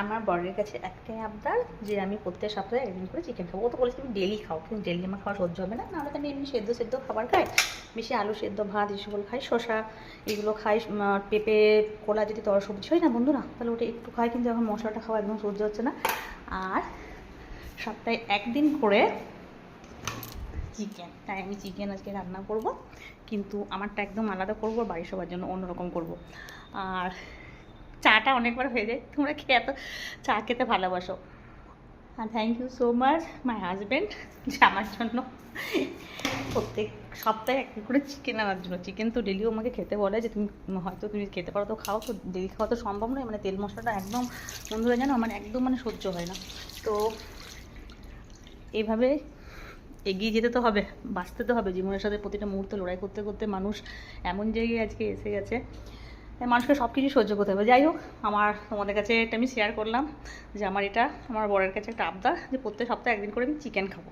আমার বরের কাছে একটাই আবদার যে আমি প্রত্যেক সপ্তাহে একদিন করে চিকেন খাবো। ও তো বলেছে তুমি ডেলি খাও, কিন্তু ডেলি আমার খাওয়া সহ্য হবে না। নাহলে তো আমি এমনি সেদ্ধ সেদ্ধ খাবার খাই, বেশি আলু সেদ্ধ ভাত এসবগুলো খাই, শসা এগুলো খাই, পেঁপে কোলা যদি তর সবজি হয় না বন্ধুরা, তাহলে ওটা একটু খাই, কিন্তু এখন মশলাটা খাওয়া একদম সহ্য হচ্ছে না। আর সপ্তাহে একদিন করে চিকেন, তাই আমি চিকেন আজকে রান্না করব, কিন্তু আমারটা একদম আলাদা করবো, বাড়ির সবার জন্য অন্যরকম করব। আর চাটা অনেকবার হয়ে যায়, তোমরা খেয়ে এত চা খেতে ভালোবাসো। আর thank you so much my husband, যে আমার জন্য প্রত্যেক সপ্তাহে একদিন করে চিকেন আনার জন্য। চিকেন তো ডেলিও আমাকে খেতে বলে যে তুমি হয়তো তুমি খেতে পারো তো খাও, তো ডেলি খাওয়া তো সম্ভব নয়, মানে তেল মশলাটা একদম বন্ধুরা জানো আমার একদম মানে সহ্য হয় না। তো এইভাবে এগিয়ে যেতে তো হবে, বাঁচতে তো হবে, জীবনের সাথে প্রতিটা মুহূর্তে লড়াই করতে করতে মানুষ এমন জায়গায় আজকে এসে গেছে, মানুষকে সব কিছু সহ্য করতে হবে। যাই হোক, আমার তোমাদের কাছে এটা আমি শেয়ার করলাম যে আমার এটা আমার বরের কাছে একটা আবদার যে প্রত্যেক সপ্তাহে একদিন করে আমি চিকেন খাবো।